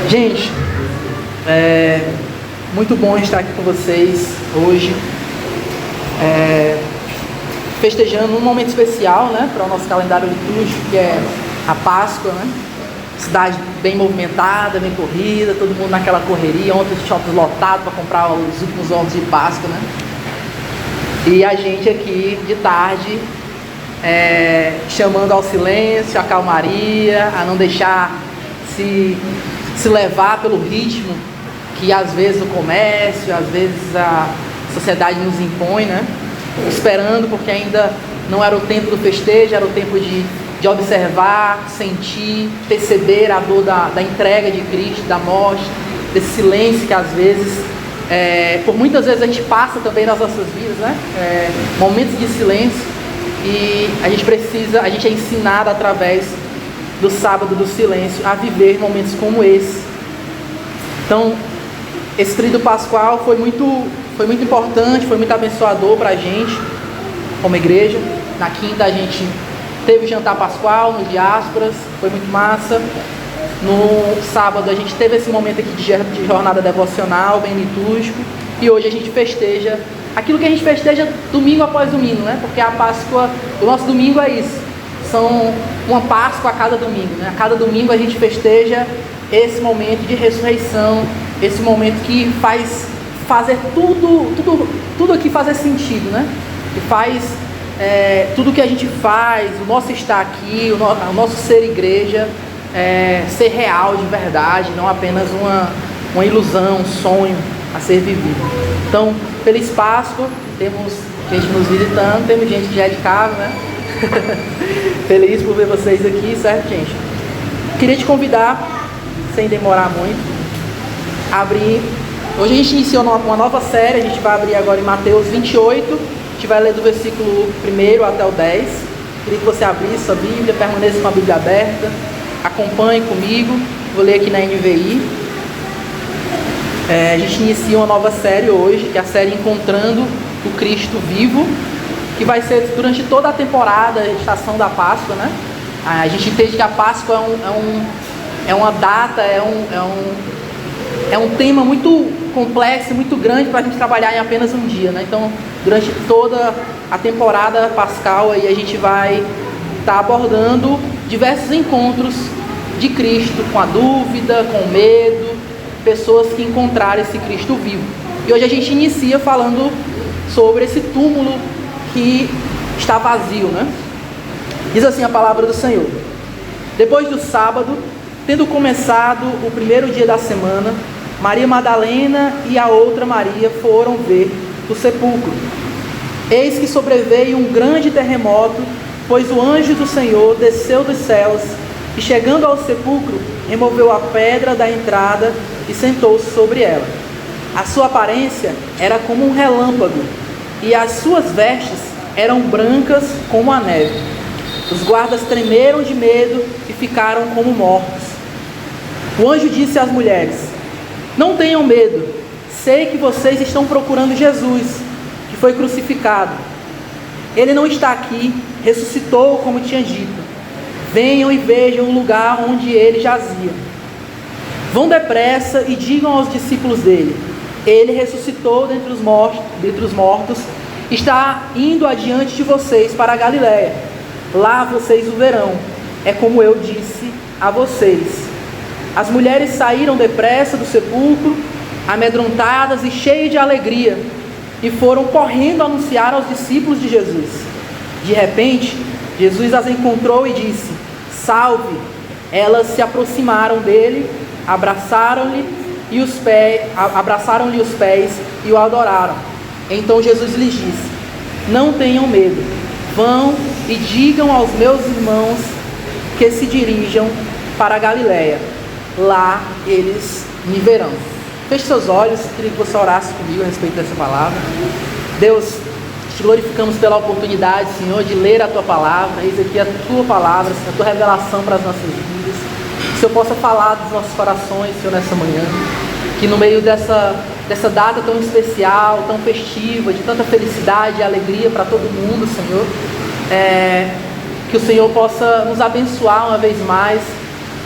Gente, muito bom estar aqui com vocês hoje, festejando um momento especial, né, para o nosso calendário litúrgico, que é a Páscoa, né? Cidade bem movimentada, bem corrida, todo mundo naquela correria, ontem os shoppings lotados para comprar os últimos ovos de Páscoa, né? E a gente aqui de tarde chamando ao silêncio, à calmaria, a não deixar se levar pelo ritmo que às vezes o comércio, às vezes a sociedade nos impõe, né? Esperando, porque ainda não era o tempo do festejo, era o tempo de observar, sentir, perceber a dor da entrega de Cristo, da morte, desse silêncio que às vezes, por muitas vezes a gente passa também nas nossas vidas, né? Momentos de silêncio, e a gente é ensinado através do sábado do silêncio a viver momentos como esse. Então, esse tríduo pascual foi muito importante, foi muito abençoador para a gente como igreja. Na quinta a gente teve o jantar pascual nos diásporas, foi muito massa. No sábado a gente teve esse momento aqui de jornada devocional, bem litúrgico. E hoje a gente festeja aquilo que a gente festeja domingo após domingo, né? Porque a Páscoa, o nosso domingo é isso. São uma Páscoa a cada domingo, né? A cada domingo a gente festeja esse momento de ressurreição, esse momento que faz fazer tudo aqui fazer sentido, né? Que faz tudo que a gente faz, o nosso estar aqui, o nosso ser igreja, ser real de verdade, não apenas uma ilusão, um sonho a ser vivido. Então, feliz Páscoa, temos gente nos visitando, temos gente que já é de casa, né? Feliz por ver vocês aqui, certo, gente? Queria te convidar, sem demorar muito, a abrir. Hoje a gente iniciou uma nova série, a gente vai abrir agora em Mateus 28, a gente vai ler do versículo 1 até o 10. Queria que você abrisse a Bíblia, permaneça com a Bíblia aberta, acompanhe comigo, vou ler aqui na NVI. A gente inicia uma nova série hoje, que é a série Encontrando o Cristo Vivo, que vai ser durante toda a temporada, a estação da Páscoa, né? A gente entende que a Páscoa é uma data, é um tema muito complexo, muito grande para a gente trabalhar em apenas um dia, né? Então, durante toda a temporada pascal, aí a gente vai estar abordando diversos encontros de Cristo, com a dúvida, com o medo, pessoas que encontraram esse Cristo vivo. E hoje a gente inicia falando sobre esse túmulo que está vazio, né? Diz assim a palavra do Senhor: depois do sábado, tendo começado o primeiro dia da semana, Maria Madalena e a outra Maria foram ver o sepulcro. Eis que sobreveio um grande terremoto, pois o anjo do Senhor desceu dos céus e, chegando ao sepulcro, removeu a pedra da entrada e sentou-se sobre ela. A sua aparência era como um relâmpago, e as suas vestes eram brancas como a neve. Os guardas tremeram de medo e ficaram como mortos. O anjo disse às mulheres: não tenham medo, sei que vocês estão procurando Jesus, que foi crucificado. Ele não está aqui, ressuscitou como tinha dito. Venham e vejam o lugar onde ele jazia. Vão depressa e digam aos discípulos dele: ele ressuscitou dentre os mortos, está indo adiante de vocês para a Galiléia. Lá vocês o verão, é como eu disse a vocês. As mulheres saíram depressa do sepulcro, amedrontadas e cheias de alegria, e foram correndo anunciar aos discípulos de Jesus. De repente, Jesus as encontrou e disse: salve! Elas se aproximaram dele, abraçaram-lhe os pés e o adoraram. Então Jesus lhes disse: não tenham medo, vão e digam aos meus irmãos que se dirijam para a Galiléia, lá eles me verão. Feche seus olhos, queria que você orasse comigo a respeito dessa palavra. Deus, te glorificamos pela oportunidade, Senhor, de ler a Tua palavra. Eis aqui a Tua palavra, Senhor, a Tua revelação para as nossas vidas. Que o Senhor possa falar dos nossos corações, Senhor, nessa manhã. Que no meio dessa data tão especial, tão festiva, de tanta felicidade e alegria para todo mundo, Senhor, que o Senhor possa nos abençoar uma vez mais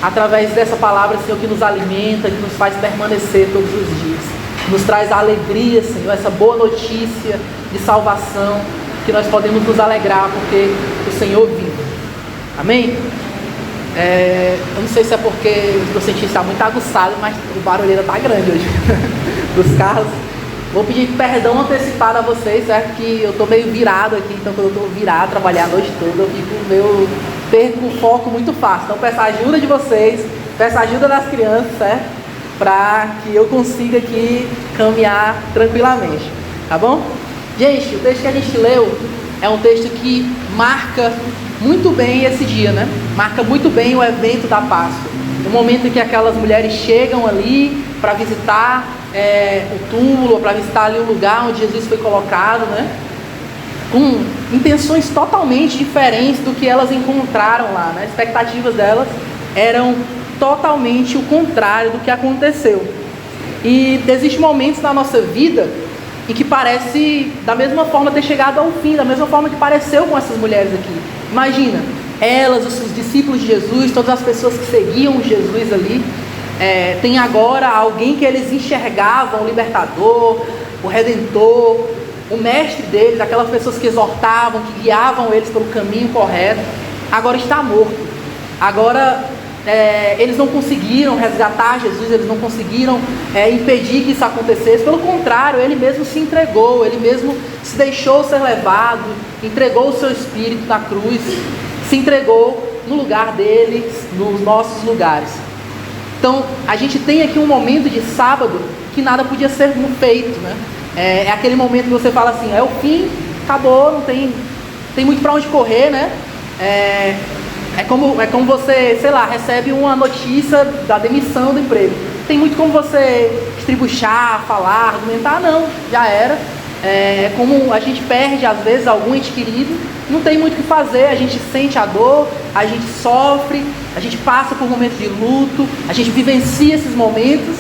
através dessa palavra, Senhor, que nos alimenta, que nos faz permanecer todos os dias. Nos traz a alegria, Senhor, essa boa notícia de salvação, que nós podemos nos alegrar porque o Senhor vive. Amém? Eu não sei se é porque o meu sentido está muito aguçado, mas o barulheiro está grande hoje dos carros. Vou pedir perdão antecipado a vocês, certo? Que eu estou meio virado aqui, então quando eu estou virado, trabalhar a noite toda, eu perco o foco muito fácil. Então peço a ajuda de vocês, peço a ajuda das crianças, certo? Para que eu consiga aqui caminhar tranquilamente, tá bom? Gente, o texto que a gente leu é um texto que marca muito bem esse dia, né? Marca muito bem o evento da Páscoa. O momento em que aquelas mulheres chegam ali para visitar o túmulo, para visitar ali o lugar onde Jesus foi colocado, né? Com intenções totalmente diferentes do que elas encontraram lá, né? As expectativas delas eram totalmente o contrário do que aconteceu. E existem momentos na nossa vida em que parece da mesma forma ter chegado ao fim, da mesma forma que pareceu com essas mulheres aqui. Imagina, elas, os discípulos de Jesus, todas as pessoas que seguiam Jesus ali, tem agora alguém que eles enxergavam, o libertador, o redentor, o mestre deles, aquelas pessoas que exortavam, que guiavam eles pelo caminho correto, agora está morto. Agora eles não conseguiram resgatar Jesus, eles não conseguiram impedir que isso acontecesse. Pelo contrário, ele mesmo se entregou, ele mesmo se deixou ser levado, entregou o seu espírito na cruz, se entregou no lugar deles, nos nossos lugares. Então, a gente tem aqui um momento de sábado que nada podia ser feito, né? É aquele momento que você fala assim, é o fim, acabou, não tem muito para onde correr, né? É como você, sei lá, recebe uma notícia da demissão do emprego. Tem muito como você estribuchar, falar, argumentar, não, já era. É como a gente perde, às vezes, algum ente querido, não tem muito o que fazer, a gente sente a dor, a gente sofre, a gente passa por momentos de luto, a gente vivencia esses momentos,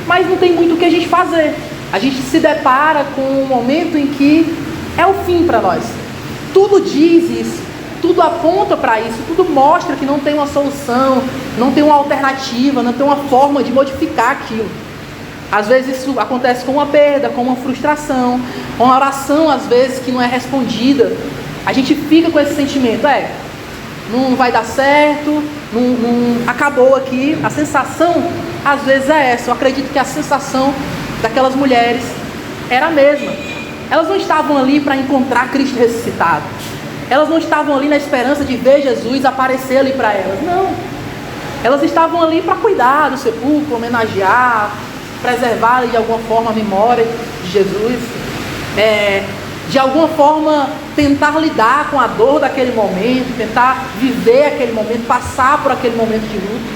mas não tem muito o que a gente fazer. A gente se depara com um momento em que é o fim para nós. Tudo diz isso, tudo aponta para isso, tudo mostra que não tem uma solução, não tem uma alternativa, não tem uma forma de modificar aquilo. Às vezes isso acontece com uma perda, com uma frustração, uma oração às vezes que não é respondida. A gente fica com esse sentimento, não vai dar certo, não acabou aqui. A sensação às vezes é essa. Eu acredito que a sensação daquelas mulheres era a mesma. Elas não estavam ali para encontrar Cristo ressuscitado. Elas não estavam ali na esperança de ver Jesus aparecer ali para elas. Não. Elas estavam ali para cuidar do sepulcro, homenagear, preservar de alguma forma a memória de Jesus. De alguma forma tentar lidar com a dor daquele momento, tentar viver aquele momento, passar por aquele momento de luto.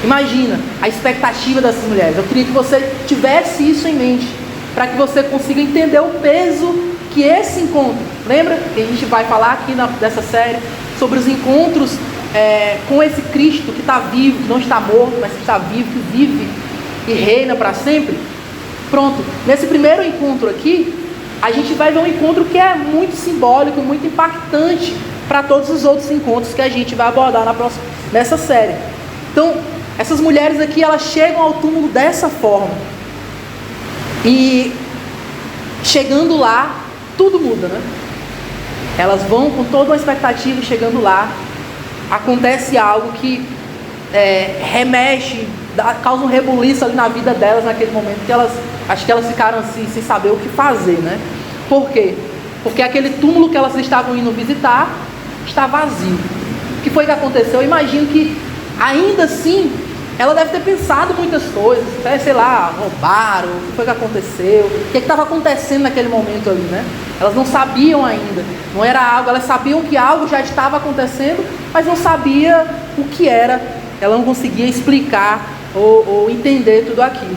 Imagina a expectativa dessas mulheres. Eu queria que você tivesse isso em mente, para que você consiga entender o peso que esse encontro, lembra que a gente vai falar aqui nessa série sobre os encontros com esse Cristo que está vivo, que não está morto, mas que está vivo, que vive e reina para sempre. Pronto, nesse primeiro encontro aqui, a gente vai ver um encontro que é muito simbólico, muito impactante para todos os outros encontros que a gente vai abordar nessa série. Então, essas mulheres aqui, elas chegam ao túmulo dessa forma. E chegando lá, tudo muda, né? Elas vão com toda uma expectativa, chegando lá, acontece algo que remexe, causa um rebuliço ali na vida delas naquele momento, que acho que elas ficaram assim, sem saber o que fazer, né? Por quê? Porque aquele túmulo que elas estavam indo visitar está vazio. O que foi que aconteceu? Eu imagino que ainda assim ela deve ter pensado muitas coisas, sei lá, roubaram, o que foi que aconteceu, o que estava acontecendo naquele momento ali, né? Elas não sabiam ainda, não era algo, elas sabiam que algo já estava acontecendo, mas não sabia o que era, ela não conseguia explicar ou entender tudo aquilo.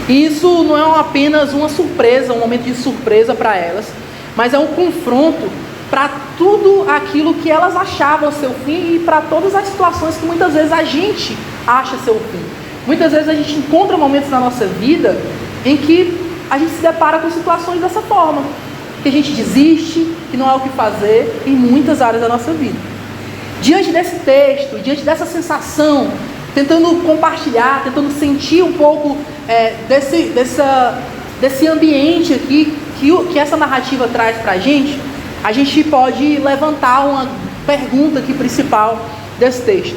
E isso não é apenas uma surpresa, um momento de surpresa para elas, mas é um confronto para tudo aquilo que elas achavam ser o fim e para todas as situações que muitas vezes a gente acha ser o fim. Muitas vezes a gente encontra momentos na nossa vida em que a gente se depara com situações dessa forma, que a gente desiste, que não há o que fazer em muitas áreas da nossa vida. Diante desse texto, diante dessa sensação, tentando compartilhar, tentando sentir um pouco desse ambiente aqui que essa narrativa traz para a gente pode levantar uma pergunta aqui principal desse texto.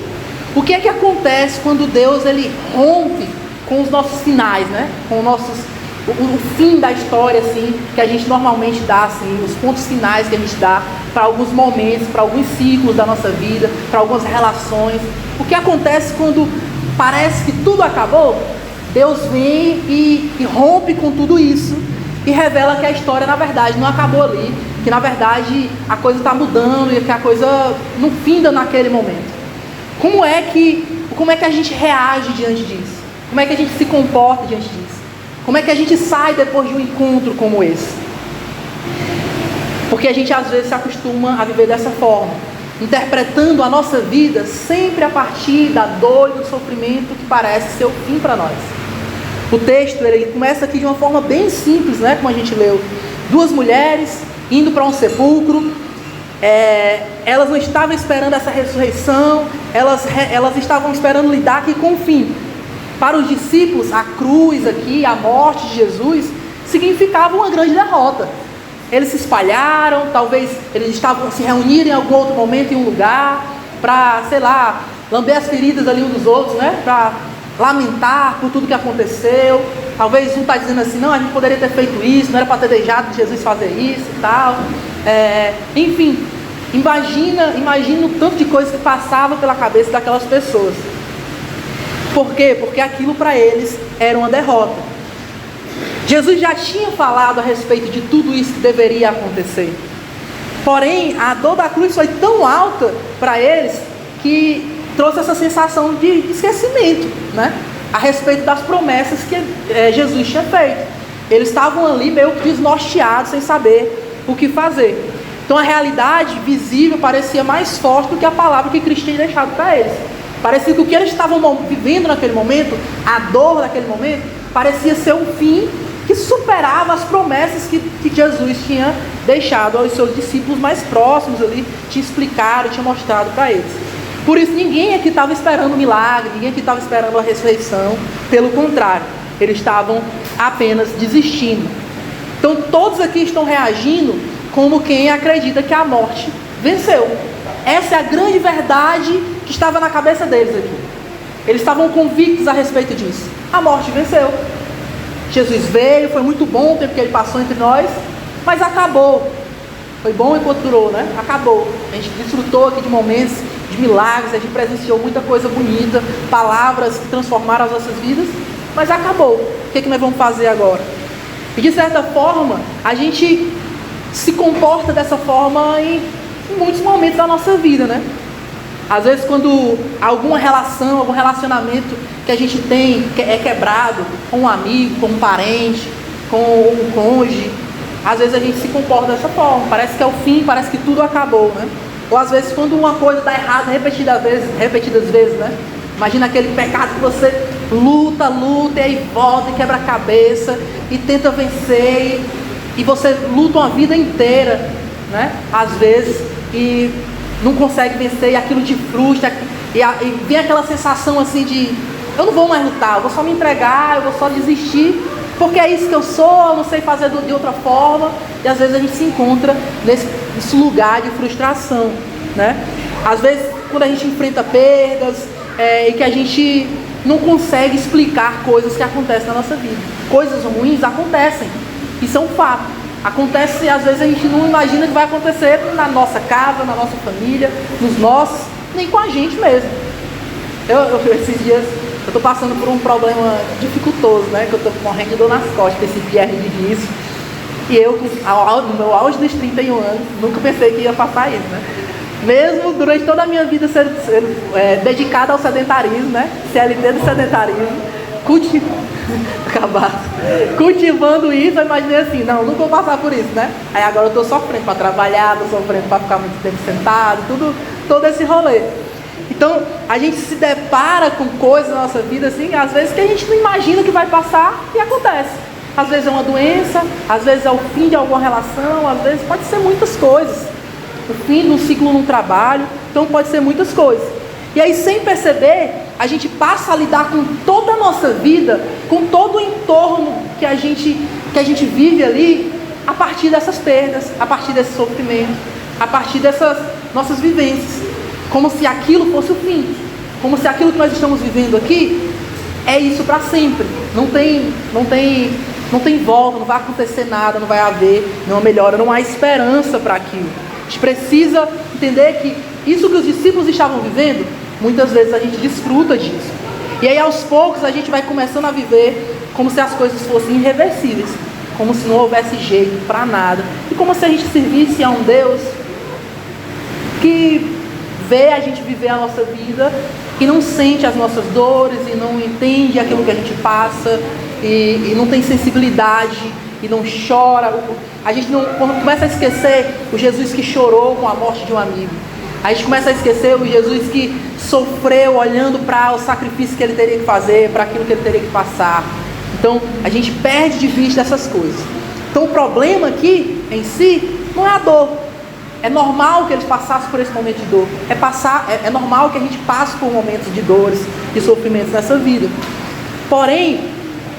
O que é que acontece quando Deus ele rompe com os nossos finais, né? Com o fim da história, assim, que a gente normalmente dá, assim, os pontos finais que a gente dá para alguns momentos, para alguns ciclos da nossa vida, para algumas relações. O que acontece quando parece que tudo acabou? Deus vem e rompe com tudo isso e revela que a história, na verdade, não acabou ali, que, na verdade, a coisa está mudando e que a coisa não finda naquele momento. Como é que a gente reage diante disso? Como é que a gente se comporta diante disso? Como é que a gente sai depois de um encontro como esse? Porque a gente às vezes se acostuma a viver dessa forma, interpretando a nossa vida sempre a partir da dor e do sofrimento que parece ser o fim para nós. O texto ele começa aqui de uma forma bem simples, né? Como a gente leu. 2 mulheres indo para um sepulcro. Elas não estavam esperando essa ressurreição, elas estavam esperando lidar aqui com o fim. Para os discípulos, a cruz aqui, a morte de Jesus, significava uma grande derrota. Eles se espalharam, talvez eles estavam se reunindo em algum outro momento em um lugar, para, sei lá, lamber as feridas ali uns dos outros, né? Para lamentar por tudo que aconteceu. Talvez um está dizendo assim, não, a gente poderia ter feito isso, não era para ter deixado Jesus fazer isso e tal. Enfim, imagina o tanto de coisa que passava pela cabeça daquelas pessoas. Por quê? Porque aquilo para eles era uma derrota. Jesus já tinha falado a respeito de tudo isso que deveria acontecer. Porém, a dor da cruz foi tão alta para eles que trouxe essa sensação de esquecimento, né? A respeito das promessas que Jesus tinha feito. Eles estavam ali meio que desnorteados, sem saber o que fazer. Então a realidade visível parecia mais forte do que a palavra que Cristo tinha deixado para eles. Parecia que o que eles estavam vivendo naquele momento, a dor daquele momento, parecia ser um fim que superava as promessas que Jesus tinha deixado aos seus discípulos mais próximos ali, tinha explicado, tinha mostrado para eles. Por isso ninguém aqui estava esperando um milagre, ninguém aqui estava esperando a ressurreição, pelo contrário, eles estavam apenas desistindo. Então todos aqui estão reagindo como quem acredita que a morte venceu. Essa é a grande verdade que estava na cabeça deles aqui. Eles estavam convictos a respeito disso. A morte venceu. Jesus veio, foi muito bom o tempo que ele passou entre nós, mas acabou. Foi bom enquanto durou, né? Acabou. A gente desfrutou aqui de momentos, de milagres, a gente presenciou muita coisa bonita, palavras que transformaram as nossas vidas, mas acabou. O que nós vamos fazer agora? E de certa forma, a gente se comporta dessa forma em muitos momentos da nossa vida, né? Às vezes quando alguma relação, algum relacionamento que a gente tem é quebrado com um amigo, com um parente, com um cônjuge, às vezes a gente se comporta dessa forma, parece que é o fim, parece que tudo acabou, né? Ou às vezes quando uma coisa dá errado repetidas vezes, né? Imagina aquele pecado que você luta e aí volta e quebra a cabeça e tenta vencer e você luta uma vida inteira, né? Às vezes, e não consegue vencer e aquilo te frustra e vem aquela sensação assim de eu não vou mais lutar, eu vou só me entregar, eu vou só desistir porque é isso que eu sou, eu não sei fazer de outra forma. E às vezes a gente se encontra nesse lugar de frustração, né? Às vezes quando a gente enfrenta perdas e que a gente não consegue explicar coisas que acontecem na nossa vida. Coisas ruins acontecem, isso é um fato. Acontece, às vezes a gente não imagina que vai acontecer na nossa casa, na nossa família, nos nossos, nem com a gente mesmo. Esses dias eu estou passando por um problema dificultoso, né? Que eu estou morrendo de dor nas costas, com esse pierre de disco. E eu, no meu auge dos 31 anos, nunca pensei que ia passar isso, né? Mesmo durante toda a minha vida sendo dedicada ao sedentarismo, né? CLT do sedentarismo, cultivando isso, eu imaginei assim, não, nunca vou passar por isso, né? Aí agora eu estou sofrendo para trabalhar, estou sofrendo para ficar muito tempo sentado, todo esse rolê. Então, a gente se depara com coisas na nossa vida, assim, às vezes que a gente não imagina que vai passar e acontece. Às vezes é uma doença, às vezes é o fim de alguma relação, às vezes pode ser muitas coisas. o fim de um ciclo no trabalho, então pode ser muitas coisas. E aí, sem perceber, a gente passa a lidar com toda a nossa vida, com todo o entorno que a gente vive ali, a partir dessas perdas, a partir desse sofrimento, a partir dessas nossas vivências, como se aquilo fosse o fim, como se aquilo que nós estamos vivendo aqui é isso para sempre, não tem volta, não vai acontecer nada, não vai haver nenhuma melhora, não há esperança para aquilo. A gente precisa entender que isso que os discípulos estavam vivendo, muitas vezes a gente desfruta disso. E aí aos poucos a gente vai começando a viver como se as coisas fossem irreversíveis, como se não houvesse jeito para nada, e como se a gente servisse a um Deus que vê a gente viver a nossa vida e não sente as nossas dores e não entende aquilo que a gente passa e não tem sensibilidade e não chora. A gente não começa a esquecer o Jesus que chorou com a morte de um amigo. A gente começa a esquecer o Jesus que sofreu olhando para o sacrifício que ele teria que fazer, para aquilo que ele teria que passar. Então a gente perde de vista essas coisas. Então o problema aqui em si não é a dor. É normal que eles passassem por esse momento de dor. É normal que a gente passe por momentos de dores, de sofrimentos nessa vida. Porém,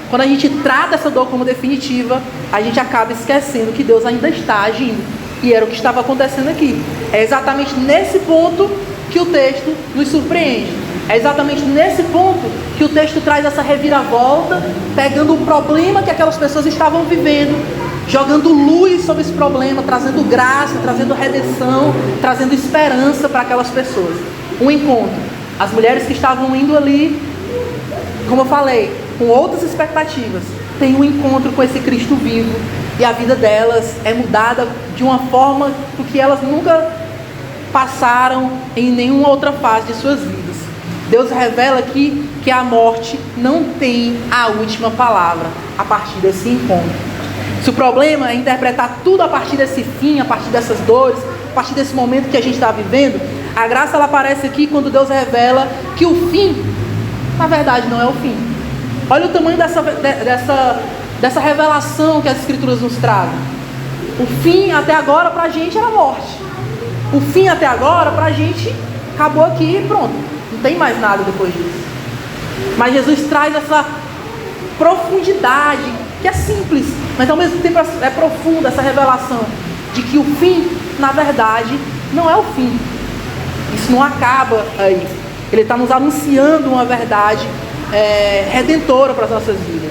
quando a gente trata essa dor como definitiva, a gente acaba esquecendo que Deus ainda está agindo. E era o que estava acontecendo aqui. É exatamente nesse ponto que o texto nos surpreende. É exatamente nesse ponto que o texto traz essa reviravolta, pegando o problema que aquelas pessoas estavam vivendo, jogando luz sobre esse problema, trazendo graça, trazendo redenção, trazendo esperança para aquelas pessoas. Um encontro. As mulheres que estavam indo ali, como eu falei, com outras expectativas, têm um encontro com esse Cristo vivo e a vida delas é mudada de uma forma que elas nunca passaram em nenhuma outra fase de suas vidas. Deus revela aqui que a morte não tem a última palavra a partir desse encontro. Se o problema é interpretar tudo a partir desse fim, a partir dessas dores, a partir desse momento que a gente está vivendo, a graça ela aparece aqui quando Deus revela que o fim, na verdade, não é o fim. Olha o tamanho dessa revelação que as Escrituras nos trazem. O fim até agora para a gente era a morte. O fim até agora para a gente acabou aqui e pronto. Não tem mais nada depois disso. Mas Jesus traz essa profundidade, que é simples, mas ao mesmo tempo é profunda, essa revelação de que o fim, na verdade, não é o fim. Isso não acaba aí. Ele está nos anunciando uma verdade redentora para as nossas vidas.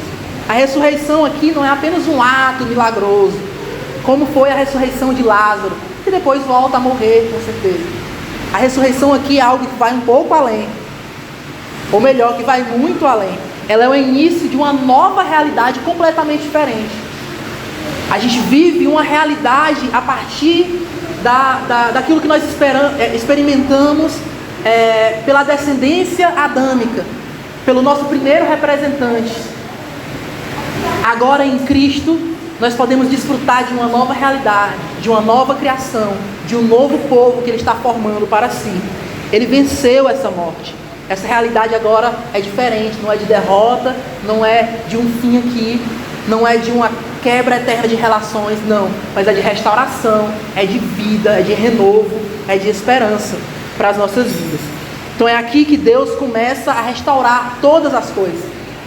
A ressurreição aqui não é apenas um ato milagroso, como foi a ressurreição de Lázaro, que depois volta a morrer, com certeza. A ressurreição aqui é algo que vai um pouco além, ou melhor, que vai muito além. Ela é o início de uma nova realidade completamente diferente. A gente vive uma realidade a partir daquilo que nós experimentamos pela descendência adâmica, pelo nosso primeiro representante. Agora em Cristo, nós podemos desfrutar de uma nova realidade, de uma nova criação, de um novo povo que Ele está formando para si. Ele venceu essa morte. Essa realidade agora é diferente, não é de derrota, não é de um fim aqui, não é de uma quebra eterna de relações, não. Mas é de restauração, é de vida, é de renovo, é de esperança para as nossas vidas. Então é aqui que Deus começa a restaurar todas as coisas.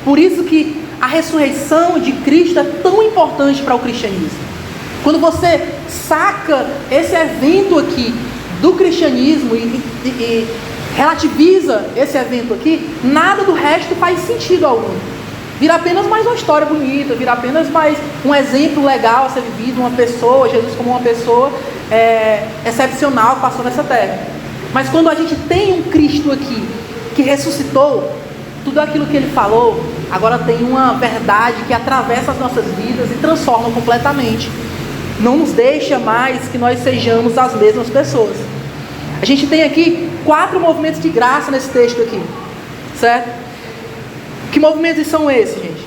Por isso que a ressurreição de Cristo é tão importante para o cristianismo. Quando você saca esse evento aqui do cristianismo e relativiza esse evento aqui, nada do resto faz sentido algum. Vira apenas mais uma história bonita, vira apenas mais um exemplo legal a ser vivido, uma pessoa, Jesus como uma pessoa excepcional que passou nessa terra. Mas quando a gente tem um Cristo aqui que ressuscitou, tudo aquilo que Ele falou, agora tem uma verdade que atravessa as nossas vidas e transforma completamente. Não nos deixa mais que nós sejamos as mesmas pessoas. A gente tem aqui 4 movimentos de graça nesse texto aqui, certo? Que movimentos são esses, gente?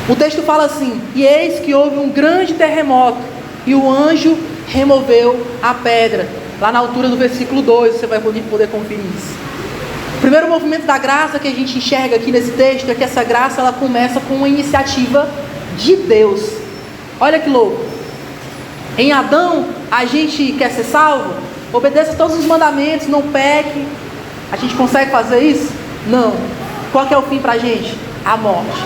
O texto fala assim: e eis que houve um grande terremoto, e o anjo removeu a pedra. Lá na altura do versículo 2, você vai poder conferir isso. O primeiro movimento da graça que a gente enxerga aqui nesse texto é que essa graça ela começa com uma iniciativa de Deus. Olha que louco. Em Adão, a gente quer ser salvo? Obedeça todos os mandamentos, não peque. A gente consegue fazer isso? Não. Qual que é o fim para a gente? A morte.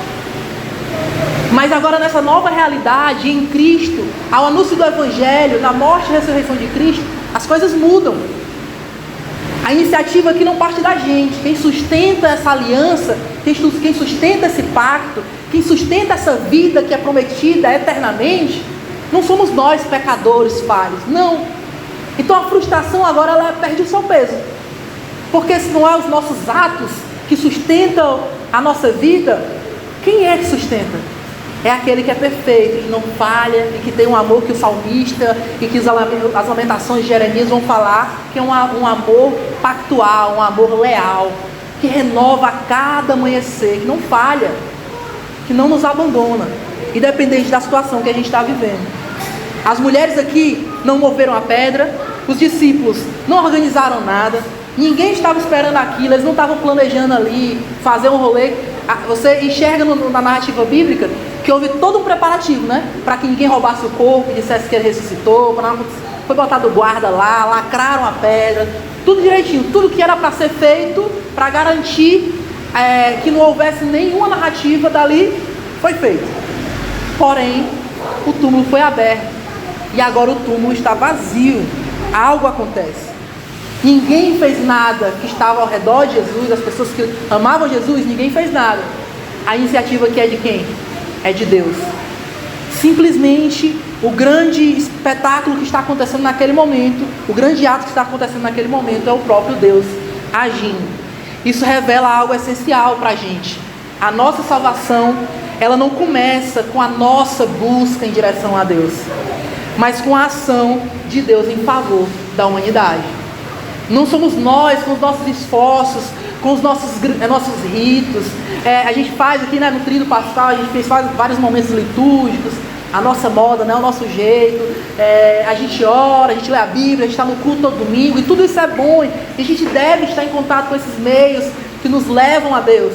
Mas agora nessa nova realidade, em Cristo, ao anúncio do Evangelho, na morte e ressurreição de Cristo, as coisas mudam. A iniciativa aqui não parte da gente. Quem sustenta essa aliança, quem sustenta esse pacto, quem sustenta essa vida que é prometida eternamente, não somos nós, pecadores falhos. Não. Então a frustração agora ela perde o seu peso. Porque se não é os nossos atos que sustentam a nossa vida, quem é que sustenta? É aquele que é perfeito, que não falha e que tem um amor que o salmista e que as lamentações de Jeremias vão falar, que é um amor pactual, um amor leal, que renova a cada amanhecer, que não falha, que não nos abandona, independente da situação que a gente está vivendo. As mulheres aqui não moveram a pedra, os discípulos não organizaram nada, ninguém estava esperando aquilo, eles não estavam planejando ali, fazer um rolê. Você enxerga na narrativa bíblica que houve todo um preparativo, né? Para que ninguém roubasse o corpo, dissesse que ele ressuscitou, foi botado guarda lá, lacraram a pedra, tudo direitinho, tudo que era para ser feito, para garantir que não houvesse nenhuma narrativa dali, foi feito. Porém, o túmulo foi aberto, e agora o túmulo está vazio, algo acontece. Ninguém fez nada que estava ao redor de Jesus, as pessoas que amavam Jesus, ninguém fez nada. A iniciativa aqui é de quem? É de Deus. Simplesmente o grande espetáculo que está acontecendo naquele momento, o grande ato que está acontecendo naquele momento é o próprio Deus agindo. Isso revela algo essencial para a gente. A nossa salvação, ela não começa com a nossa busca em direção a Deus, mas com a ação de Deus em favor da humanidade. Não somos nós, com os nossos esforços, com os nossos ritos. A gente faz aqui, né, no tríduo pascal, a gente faz vários momentos litúrgicos, a nossa moda, né, o nosso jeito. A gente ora, a gente lê a Bíblia, a gente está no culto todo domingo, e tudo isso é bom. E a gente deve estar em contato com esses meios que nos levam a Deus.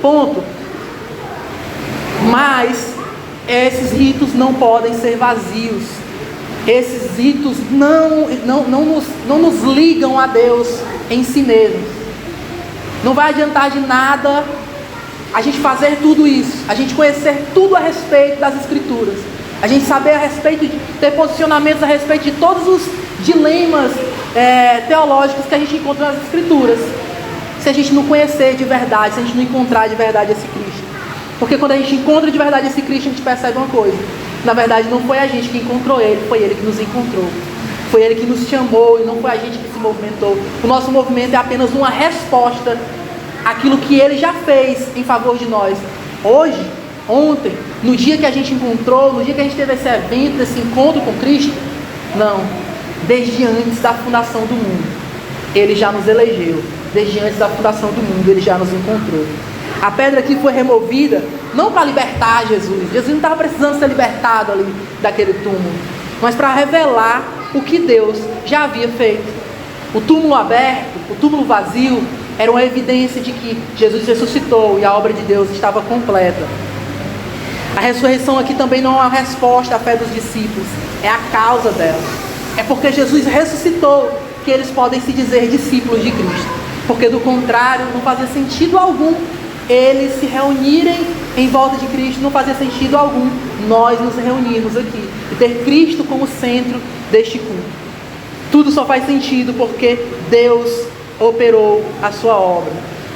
Ponto. Mas esses ritos não podem ser vazios. Esses ritos não nos ligam a Deus em si mesmos. Não vai adiantar de nada a gente fazer tudo isso, a gente conhecer tudo a respeito das Escrituras, a gente saber a respeito de ter posicionamentos a respeito de todos os dilemas teológicos que a gente encontra nas Escrituras, se a gente não conhecer de verdade, se a gente não encontrar de verdade esse Cristo. Porque quando a gente encontra de verdade esse Cristo, a gente percebe uma coisa: na verdade não foi a gente que encontrou Ele, foi Ele que nos encontrou. Foi Ele que nos chamou e não foi a gente que se movimentou. O nosso movimento é apenas uma resposta àquilo que Ele já fez em favor de nós. Hoje, ontem, no dia que a gente encontrou, no dia que a gente teve esse evento, esse encontro com Cristo, não. Desde antes da fundação do mundo, Ele já nos elegeu. Desde antes da fundação do mundo, Ele já nos encontrou. A pedra aqui foi removida não para libertar Jesus. Jesus não estava precisando ser libertado ali daquele túmulo, mas para revelar o que Deus já havia feito. O túmulo aberto, o túmulo vazio, era uma evidência de que Jesus ressuscitou e a obra de Deus estava completa. A ressurreição aqui também não é uma resposta à fé dos discípulos, é a causa dela. É porque Jesus ressuscitou que eles podem se dizer discípulos de Cristo. Porque do contrário, não fazia sentido algum eles se reunirem em volta de Cristo, não fazia sentido algum nós nos reunirmos aqui e ter Cristo como centro deste culto. Tudo só faz sentido porque Deus operou a sua obra.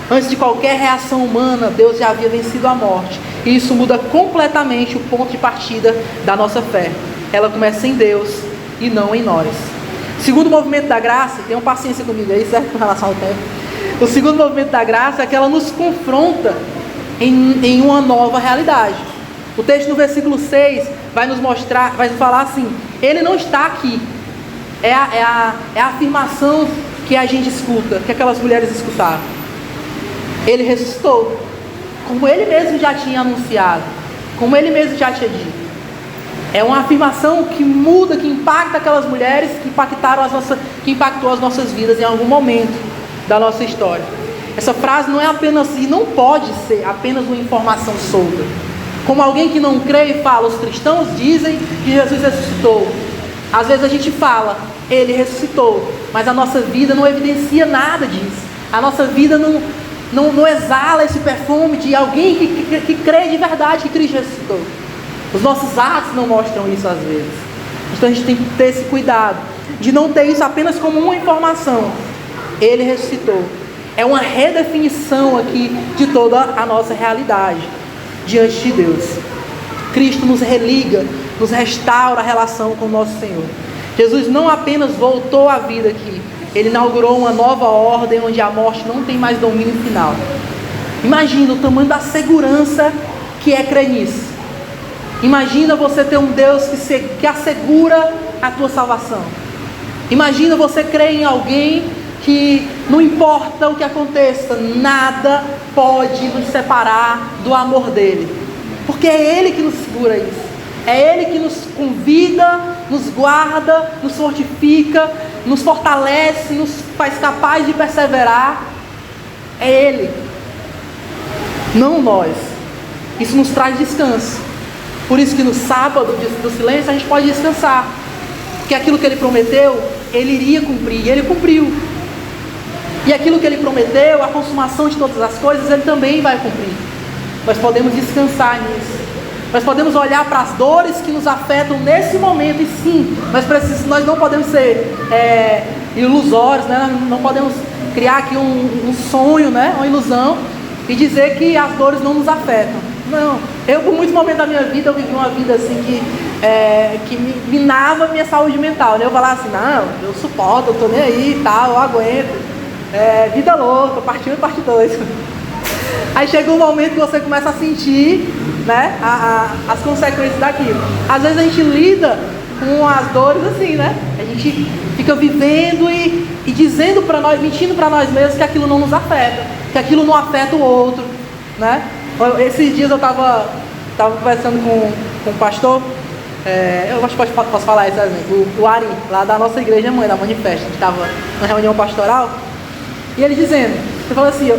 Antes de qualquer reação humana, Deus já havia vencido a morte. E isso muda completamente o ponto de partida da nossa fé. Ela começa em Deus e não em nós. Segundo movimento da graça, tenham paciência comigo aí, certo? Com relação ao tempo. O segundo movimento da graça é que ela nos confronta em uma nova realidade. O texto no versículo 6 vai nos mostrar, vai nos falar assim: Ele não está aqui. É a afirmação que a gente escuta, que aquelas mulheres escutaram. Ele ressuscitou, como Ele mesmo já tinha anunciado, como Ele mesmo já tinha dito. É uma afirmação que muda, que impacta aquelas mulheres, que impactou as nossas vidas em algum momento da nossa história. Essa frase não é apenas, e não pode ser apenas uma informação solta. Como alguém que não crê e fala, os cristãos dizem que Jesus ressuscitou. Às vezes a gente fala, ele ressuscitou, mas a nossa vida não evidencia nada disso. A nossa vida não exala esse perfume de alguém que crê de verdade que Cristo ressuscitou. Os nossos atos não mostram isso às vezes. Então a gente tem que ter esse cuidado de não ter isso apenas como uma informação. Ele ressuscitou. É uma redefinição aqui de toda a nossa realidade diante de Deus. Cristo nos religa, nos restaura a relação com o nosso Senhor. Jesus não apenas voltou à vida aqui, Ele inaugurou uma nova ordem onde a morte não tem mais domínio final. Imagina o tamanho da segurança que é crer nisso. Imagina você ter um Deus que assegura a tua salvação. Imagina você crer em alguém que não importa o que aconteça, nada pode nos separar do amor dele. Porque é Ele que nos segura isso. É Ele que nos convida, nos guarda, nos fortifica, nos fortalece, nos faz capaz de perseverar. É Ele, não nós. Isso nos traz descanso. Por isso que no sábado do silêncio a gente pode descansar. Porque aquilo que Ele prometeu, Ele iria cumprir, e Ele cumpriu. E aquilo que Ele prometeu, a consumação de todas as coisas, Ele também vai cumprir. Nós podemos descansar nisso. Nós podemos olhar para as dores que nos afetam nesse momento. E sim, nós não podemos ser ilusórios, né? Não podemos criar aqui um sonho, né? Uma ilusão, e dizer que as dores não nos afetam. Não, eu por muitos momentos da minha vida, eu vivi uma vida assim que minava a minha saúde mental, né? Eu falava assim, não, eu suporto, eu tô nem aí e tal, eu aguento. Vida louca, parte 1 e parte 2. Aí chega um momento que você começa a sentir, né, as consequências daquilo. Às vezes a gente lida com as dores assim, né? A gente fica vivendo e dizendo para nós, mentindo para nós mesmos que aquilo não nos afeta, que aquilo não afeta o outro, né? Esses dias eu estava conversando com um pastor, eu acho que posso falar esse exemplo, o Ari, lá da nossa igreja mãe, da Manifesta. A gente estava na reunião pastoral, e ele dizendo, ele falou assim,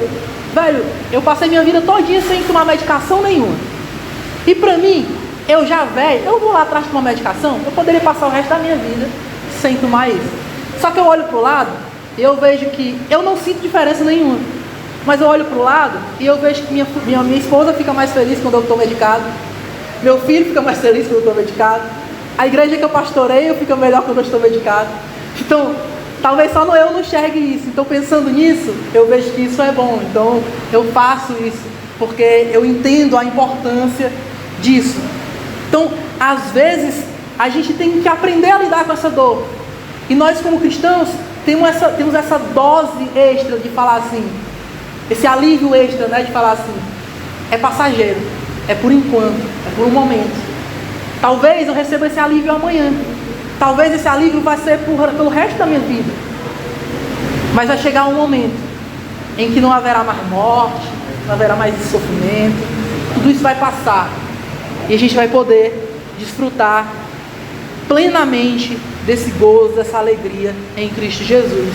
velho, eu passei minha vida todinha sem tomar medicação nenhuma. E pra mim, eu já velho, eu vou lá atrás de tomar medicação, eu poderia passar o resto da minha vida sem tomar isso. Só que eu olho pro lado e eu vejo que eu não sinto diferença nenhuma. Mas eu olho pro lado e eu vejo que minha esposa fica mais feliz quando eu estou medicado. Meu filho fica mais feliz quando eu estou medicado. A igreja que eu pastoreio fica melhor quando eu estou medicado. Então, talvez só eu não enxergue isso. Então, pensando nisso, eu vejo que isso é bom. Então, eu faço isso, porque eu entendo a importância disso. Então, às vezes, a gente tem que aprender a lidar com essa dor. E nós, como cristãos, temos essa dose extra de falar assim, esse alívio extra, né, de falar assim, é passageiro, é por enquanto, é por um momento. Talvez eu receba esse alívio amanhã. Talvez esse alívio vai ser pelo resto da minha vida. Mas vai chegar um momento em que não haverá mais morte, não haverá mais sofrimento. Tudo isso vai passar. E a gente vai poder desfrutar plenamente desse gozo, dessa alegria em Cristo Jesus.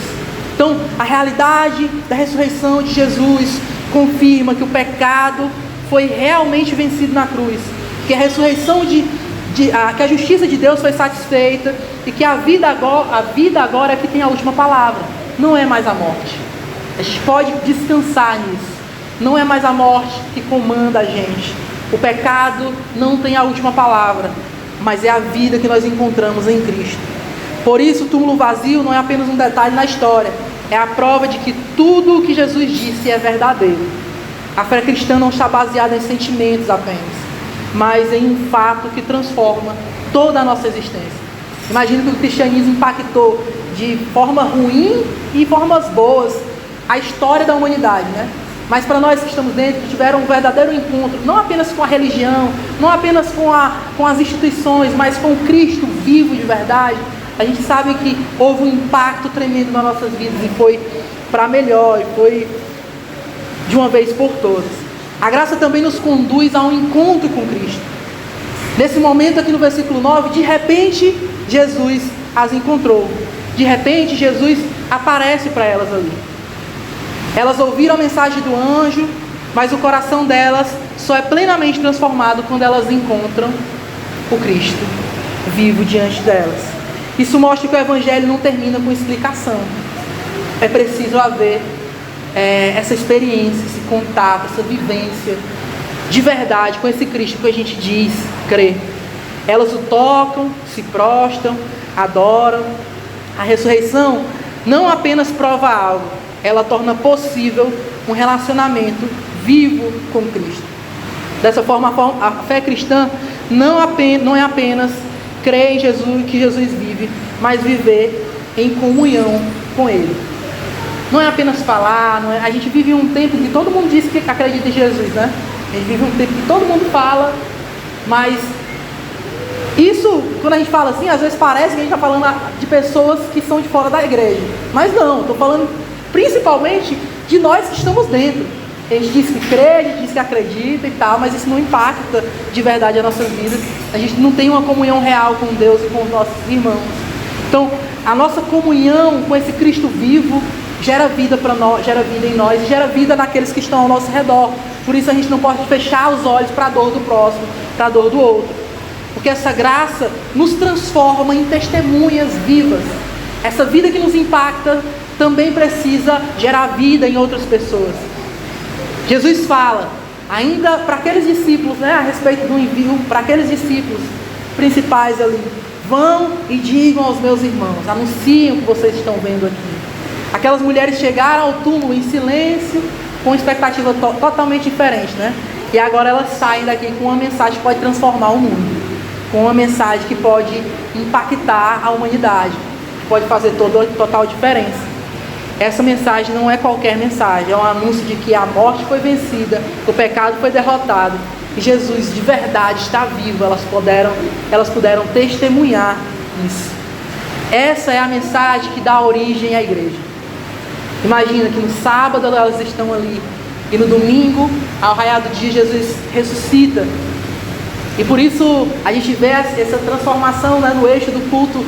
Então, a realidade da ressurreição de Jesus confirma que o pecado foi realmente vencido na cruz. Que a ressurreição que a justiça de Deus foi satisfeita e que a vida agora é que tem a última palavra, não é mais a morte. A gente pode descansar nisso. Não é mais a morte que comanda a gente. O pecado não tem a última palavra, mas é a vida que nós encontramos em Cristo. Por isso o túmulo vazio não é apenas um detalhe na história, é a prova de que tudo o que Jesus disse é verdadeiro. A fé cristã não está baseada em sentimentos apenas, mas em um fato que transforma toda a nossa existência. Imagina que o cristianismo impactou de forma ruim e formas boas a história da humanidade, né? Mas para nós que estamos dentro, que tiveram um verdadeiro encontro, não apenas com a religião, não apenas com as instituições, mas com Cristo vivo de verdade, a gente sabe que houve um impacto tremendo nas nossas vidas e foi para melhor, e foi de uma vez por todas. A graça também nos conduz a um encontro com Cristo. Nesse momento aqui no versículo 9, de repente Jesus as encontrou. De repente Jesus aparece para elas ali. Elas ouviram a mensagem do anjo, mas o coração delas só é plenamente transformado quando elas encontram o Cristo vivo diante delas. Isso mostra que o Evangelho não termina com explicação. É preciso haver essa experiência, esse contato, essa vivência de verdade com esse Cristo que a gente diz crer. Elas o tocam, se prostam, adoram. A ressurreição não apenas prova algo, ela torna possível um relacionamento vivo com Cristo. Dessa forma, a fé cristã não é apenas crer em Jesus, que Jesus vive, mas viver em comunhão com Ele. Não é apenas falar, a gente vive um tempo que todo mundo diz que acredita em Jesus, né? A gente vive um tempo que todo mundo fala, mas isso, quando a gente fala assim, às vezes parece que a gente está falando de pessoas que são de fora da igreja. Mas não, estou falando principalmente de nós que estamos dentro. A gente diz que crê, a gente diz que acredita e tal, mas isso não impacta de verdade as nossas vidas. A gente não tem uma comunhão real com Deus e com os nossos irmãos. Então, a nossa comunhão com esse Cristo vivo gera vida para nós, gera vida em nós, gera vida naqueles que estão ao nosso redor. Por isso a gente não pode fechar os olhos para a dor do próximo, para a dor do outro. Porque essa graça nos transforma em testemunhas vivas. Essa vida que nos impacta também precisa gerar vida em outras pessoas. Jesus fala, ainda para aqueles discípulos, né, a respeito do envio, para aqueles discípulos principais ali, vão e digam aos meus irmãos, anunciem o que vocês estão vendo aqui. Aquelas mulheres chegaram ao túmulo em silêncio, com expectativa totalmente diferente, né? E agora elas saem daqui com uma mensagem que pode transformar o mundo, com uma mensagem que pode impactar a humanidade, que pode fazer total diferença. Essa mensagem não é qualquer mensagem, é um anúncio de que a morte foi vencida, o pecado foi derrotado, e Jesus de verdade está vivo. Elas puderam testemunhar isso. Essa é a mensagem que dá origem à igreja. Imagina que no sábado elas estão ali, e no domingo, ao raiar do dia, Jesus ressuscita. E por isso a gente vê essa transformação, né, no eixo do culto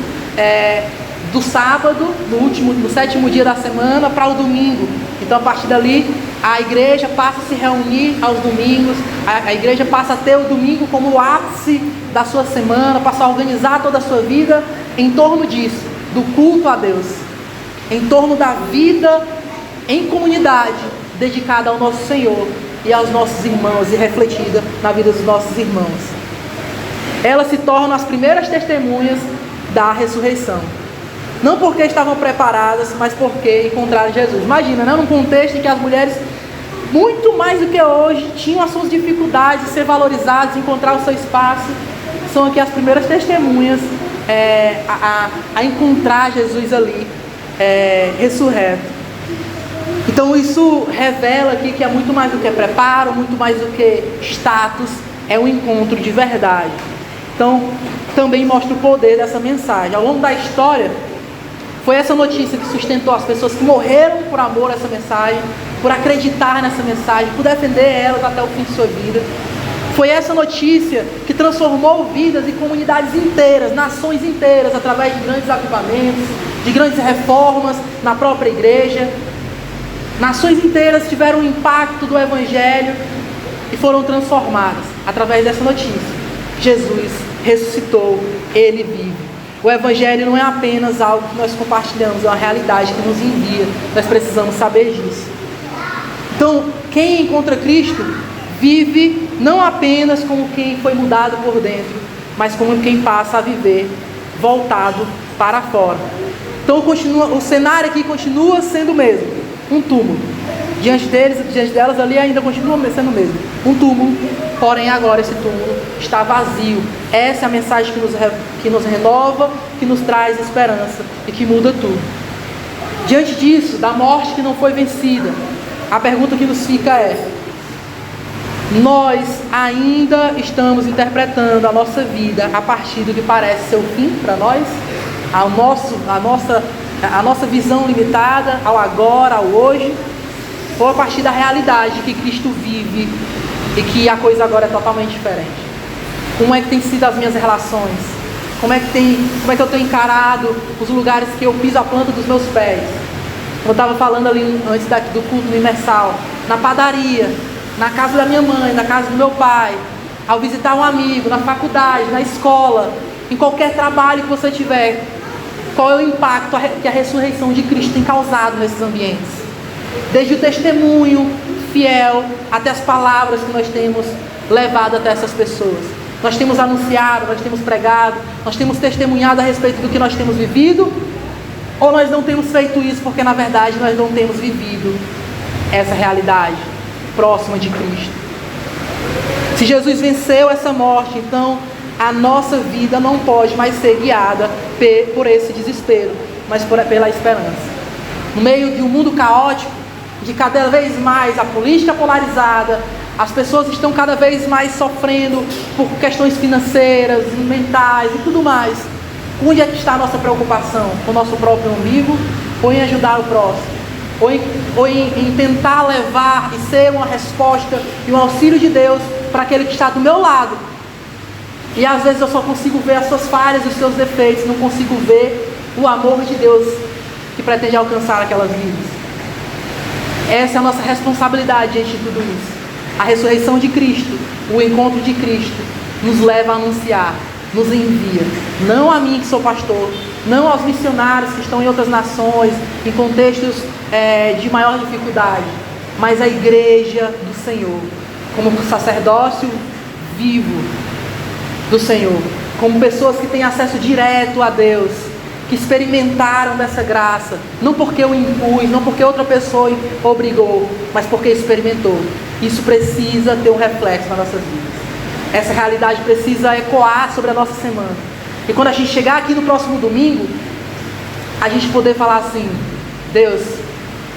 do sábado, no sétimo dia da semana, para o domingo. Então a partir dali a igreja passa a se reunir aos domingos, a igreja passa a ter o domingo como o ápice da sua semana, passa a organizar toda a sua vida em torno disso, do culto a Deus, em torno da vida em comunidade, dedicada ao nosso Senhor e aos nossos irmãos, e refletida na vida dos nossos irmãos. Elas se tornam as primeiras testemunhas da ressurreição. Não porque estavam preparadas, mas porque encontraram Jesus. Imagina, né? Num contexto em que as mulheres, muito mais do que hoje, tinham as suas dificuldades de ser valorizadas, de encontrar o seu espaço. São aqui as primeiras testemunhas a encontrar Jesus ali, ressurreto. Então isso revela aqui que é muito mais do que preparo, muito mais do que status, é um encontro de verdade. Então também mostra o poder dessa mensagem. Ao longo da história, foi essa notícia que sustentou as pessoas que morreram por amor a essa mensagem, por acreditar nessa mensagem, por defender elas até o fim de sua vida. Foi essa notícia que transformou vidas e comunidades inteiras, nações inteiras, através de grandes avivamentos, de grandes reformas na própria igreja. Nações inteiras tiveram o impacto do Evangelho e foram transformadas através dessa notícia. Jesus ressuscitou, Ele vive. O Evangelho não é apenas algo que nós compartilhamos, é uma realidade que nos envia. Nós precisamos saber disso. Então, quem encontra Cristo vive não apenas como quem foi mudado por dentro, mas como quem passa a viver voltado para fora. Então o cenário aqui continua sendo o mesmo, um túmulo. Diante delas ali ainda continua sendo o mesmo, um túmulo, porém agora esse túmulo está vazio. Essa é a mensagem que nos renova, que nos traz esperança e que muda tudo. Diante disso, da morte que não foi vencida, a pergunta que nos fica é: nós ainda estamos interpretando a nossa vida a partir do que parece ser o fim para nós? A nossa visão limitada ao agora, ao hoje? Ou a partir da realidade que Cristo vive e que a coisa agora é totalmente diferente? Como é que tem sido as minhas relações? Como é que eu tenho encarado os lugares que eu piso a planta dos meus pés? Eu estava falando ali antes do culto universal, na padaria, na casa da minha mãe, na casa do meu pai, ao visitar um amigo, na faculdade, na escola, em qualquer trabalho que você tiver. Qual é o impacto que a ressurreição de Cristo tem causado nesses ambientes? Desde o testemunho fiel até as palavras que nós temos levado até essas pessoas. Nós temos anunciado, nós temos pregado, nós temos testemunhado a respeito do que nós temos vivido, ou nós não temos feito isso porque na verdade nós não temos vivido essa realidade próxima de Cristo. Se Jesus venceu essa morte, então a nossa vida não pode mais ser guiada por esse desespero, mas pela esperança. No meio de um mundo caótico, de cada vez mais a política polarizada, as pessoas estão cada vez mais sofrendo por questões financeiras, mentais e tudo mais. Onde é que está a nossa preocupação? Com o nosso próprio umbigo? Ou em ajudar o próximo? Ou em tentar levar e ser uma resposta e um auxílio de Deus para aquele que está do meu lado? E às vezes eu só consigo ver as suas falhas, os seus defeitos, não consigo ver o amor de Deus que pretende alcançar aquelas vidas. Essa é a nossa responsabilidade diante de tudo isso. A ressurreição de Cristo, o encontro de Cristo, nos leva a anunciar, nos envia. Não a mim que sou pastor, não aos missionários que estão em outras nações, em contextos de maior dificuldade, mas a igreja do Senhor, como sacerdócio vivo do Senhor, como pessoas que têm acesso direto a Deus, que experimentaram dessa graça, não porque eu impus, não porque outra pessoa obrigou, mas porque experimentou. Isso precisa ter um reflexo nas nossas vidas. Essa realidade precisa ecoar sobre a nossa semana. E quando a gente chegar aqui no próximo domingo, a gente poder falar assim: Deus,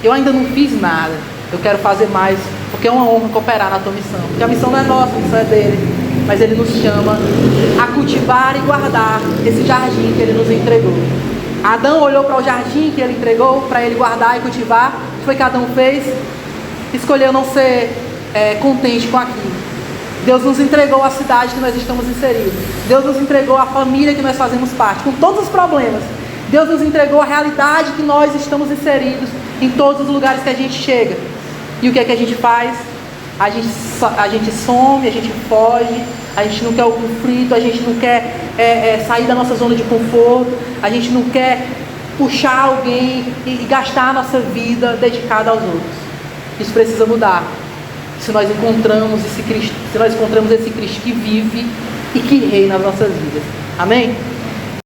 eu ainda não fiz nada, eu quero fazer mais, porque é uma honra cooperar na tua missão. Porque a missão não é nossa, a missão é dele. Mas ele nos chama a cultivar e guardar esse jardim que ele nos entregou. Adão olhou para o jardim que ele entregou, para ele guardar e cultivar. O que foi que Adão fez? Escolheu não ser contente com aquilo. Deus nos entregou a cidade que nós estamos inseridos. Deus nos entregou a família que nós fazemos parte, com todos os problemas. Deus nos entregou a realidade que nós estamos inseridos em todos os lugares que a gente chega. E o que é que a gente faz? A gente some, a gente foge, a gente não quer o conflito, a gente não quer sair da nossa zona de conforto, a gente não quer puxar alguém e gastar a nossa vida dedicada aos outros. Isso precisa mudar. Se nós encontramos esse Cristo que vive e que reina nas nossas vidas. Amém?